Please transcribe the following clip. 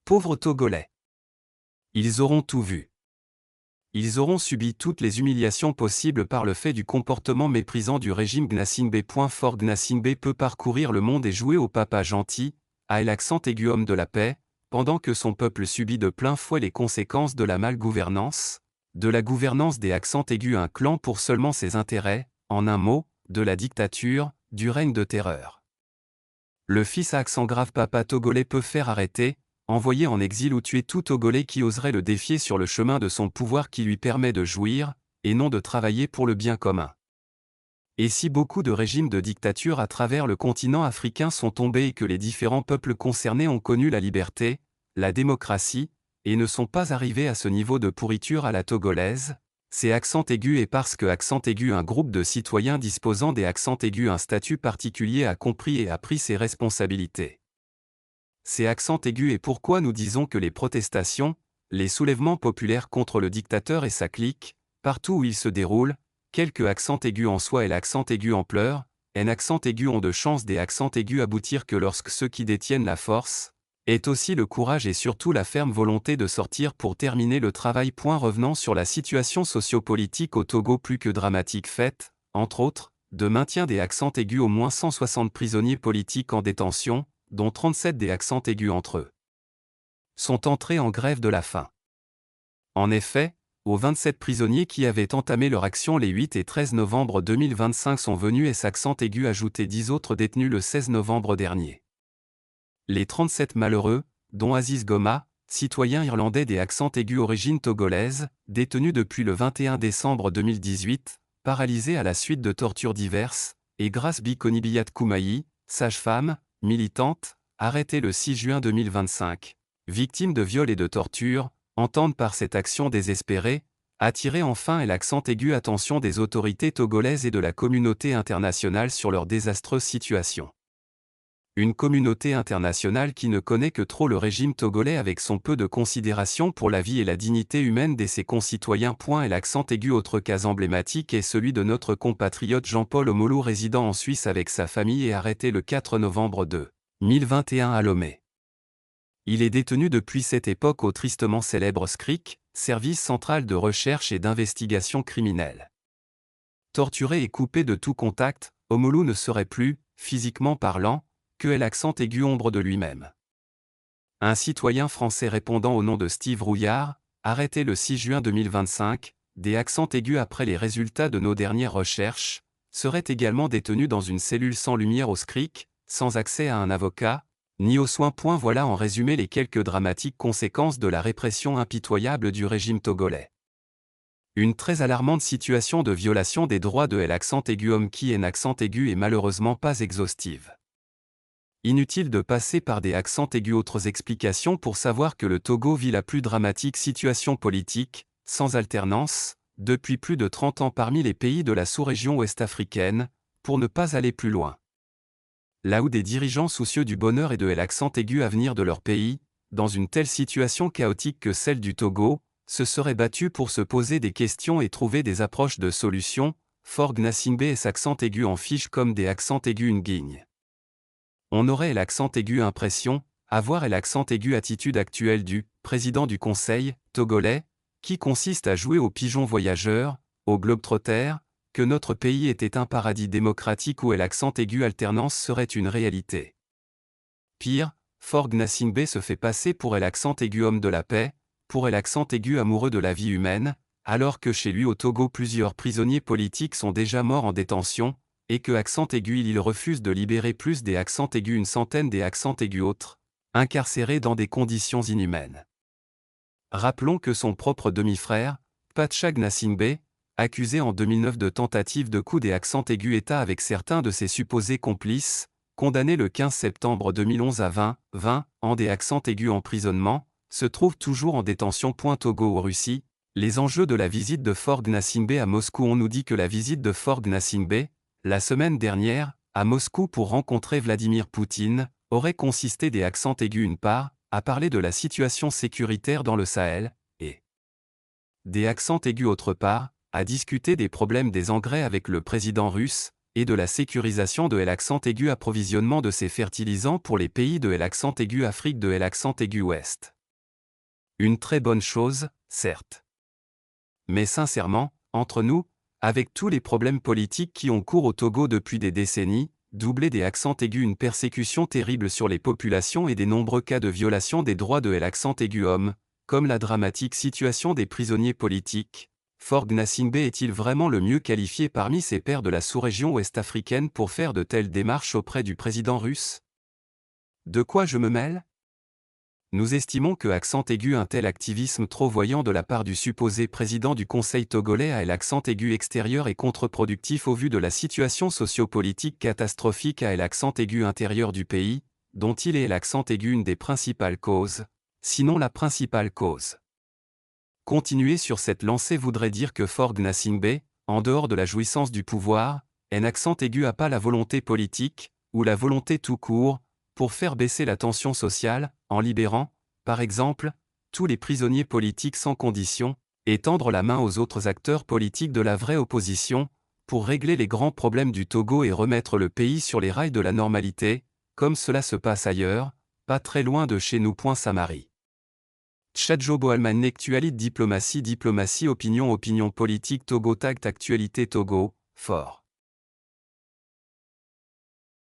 Pauvres Togolais. Ils auront tout vu. Ils auront subi toutes les humiliations possibles par le fait du comportement méprisant du régime Gnassingbé. Fort Gnassingbé peut parcourir le monde et jouer au papa gentil, à l'accent aigu homme de la paix, pendant que son peuple subit de plein fouet les conséquences de la malgouvernance, de la gouvernance des accents aigus un clan pour seulement ses intérêts, en un mot, de la dictature, du règne de terreur. Le fils à accent grave papa togolais peut faire arrêter, envoyer en exil ou tuer tout Togolais qui oserait le défier sur le chemin de son pouvoir qui lui permet de jouir, et non de travailler pour le bien commun. Et si beaucoup de régimes de dictature à travers le continent africain sont tombés et que les différents peuples concernés ont connu la liberté, la démocratie, et ne sont pas arrivés à ce niveau de pourriture à la togolaise, c'est accent aigu et parce que accent aigu un groupe de citoyens disposant des accents aigus un statut particulier a compris et a pris ses responsabilités. C'est accent aigu et pourquoi nous disons que les protestations, les soulèvements populaires contre le dictateur et sa clique, partout où ils se déroulent, quelque accent aigu en soi et l'accent aigu en pleurs, un accent aigu ont de chance des accents aigus aboutir que lorsque ceux qui détiennent la force, est aussi le courage et surtout la ferme volonté de sortir pour terminer le travail. Revenant sur la situation sociopolitique au Togo plus que dramatique faite, entre autres, de maintien des accents aigus au moins 160 prisonniers politiques en détention, dont 37 des accents aigus entre eux, sont entrés en grève de la faim. En effet, aux 27 prisonniers qui avaient entamé leur action les 8 et 13 novembre 2025 sont venus accent aigu ajouter 10 autres détenus le 16 novembre dernier. Les 37 malheureux, dont Aziz Goma, citoyen irlandais des accents aigus origine togolaise, détenu depuis le 21 décembre 2018, paralysé à la suite de tortures diverses, et Grace Bikonibiyat Koumaï, sage-femme, militante, arrêtée le 6 juin 2025, victime de viols et de tortures, entendent par cette action désespérée, attirer enfin l'accent aigu attention des autorités togolaises et de la communauté internationale sur leur désastreuse situation. Une communauté internationale qui ne connaît que trop le régime togolais avec son peu de considération pour la vie et la dignité humaine de ses concitoyens. Et l'accent aigu autre cas emblématique est celui de notre compatriote Jean-Paul Omolou résidant en Suisse avec sa famille et arrêté le 4 novembre 2021 à Lomé. Il est détenu depuis cette époque au tristement célèbre SCRIC, Service central de recherche et d'investigation criminelle. Torturé et coupé de tout contact, Omolou ne serait plus, physiquement parlant, que l'accent aigu ombre de lui-même. Un citoyen français répondant au nom de Steve Rouillard, arrêté le 6 juin 2025, des accents aigus après les résultats de nos dernières recherches, serait également détenu dans une cellule sans lumière au SCRIC, sans accès à un avocat, ni aux soins. Voilà en résumé les quelques dramatiques conséquences de la répression impitoyable du régime togolais. Une très alarmante situation de violation des droits de l'accent aigu homme qui est un accent aigu et malheureusement pas exhaustive. Inutile de passer par des accents aigus autres explications pour savoir que le Togo vit la plus dramatique situation politique, sans alternance, depuis plus de 30 ans parmi les pays de la sous-région ouest-africaine, pour ne pas aller plus loin. Là où des dirigeants soucieux du bonheur et de l'accent aigu à venir de leur pays, dans une telle situation chaotique que celle du Togo, se seraient battus pour se poser des questions et trouver des approches de solutions, Fort Gnassingbé et accent aigu en fiche comme des accents aigus une guigne. On aurait l'accent aigu impression, avoir l'accent aigu attitude actuelle du président du Conseil togolais, qui consiste à jouer au pigeon voyageur, au globe-trotter, que notre pays était un paradis démocratique où l'accent aigu alternance serait une réalité. Pire, Fort Gnassingbé se fait passer pour l'accent aigu homme de la paix, pour l'accent aigu amoureux de la vie humaine, alors que chez lui au Togo plusieurs prisonniers politiques sont déjà morts en détention, et que accent aigu il refuse de libérer plus des accents aigus une centaine des accents aigus autres, incarcérés dans des conditions inhumaines. Rappelons que son propre demi-frère, Pacha Gnassingbé, accusé en 2009 de tentative de coup des accents aigus État avec certains de ses supposés complices, condamné le 15 septembre 2011 à 20 ans des accents aigus emprisonnement, se trouve toujours en détention. Togo ou Russie, les enjeux de la visite de Fort Gnassingbé à Moscou. On nous dit que la visite de Fort Gnassingbé, la semaine dernière, à Moscou pour rencontrer Vladimir Poutine, aurait consisté des accents aigus une part, à parler de la situation sécuritaire dans le Sahel, et des accents aigus autre part, à discuter des problèmes des engrais avec le président russe, et de la sécurisation de l'accent aigu approvisionnement de ces fertilisants pour les pays de l'accent aigu Afrique de l'accent aigu Ouest. Une très bonne chose, certes. Mais sincèrement, entre nous, avec tous les problèmes politiques qui ont cours au Togo depuis des décennies, doublés des accents aigus, une persécution terrible sur les populations et des nombreux cas de violation des droits de l'accent aigu homme, comme la dramatique situation des prisonniers politiques, Faure Gnassingbé est-il vraiment le mieux qualifié parmi ses pairs de la sous-région ouest-africaine pour faire de telles démarches auprès du président russe? De quoi je me mêle? Nous estimons que accent aigu un tel activisme trop voyant de la part du supposé président du Conseil togolais à l'accent aigu extérieur est contre-productif au vu de la situation sociopolitique catastrophique à l'accent aigu intérieur du pays, dont il est l'accent aigu une des principales causes, sinon la principale cause. Continuer sur cette lancée voudrait dire que Faure Gnassingbé, en dehors de la jouissance du pouvoir, un accent aigu a pas la volonté politique, ou la volonté tout court, pour faire baisser la tension sociale, en libérant, par exemple, tous les prisonniers politiques sans condition, et tendre la main aux autres acteurs politiques de la vraie opposition, pour régler les grands problèmes du Togo et remettre le pays sur les rails de la normalité, comme cela se passe ailleurs, pas très loin de chez nous. Samari. Tchadjo Boalman Actualité Diplomatie Opinion politique Togo Tact Actualité Togo, Fort.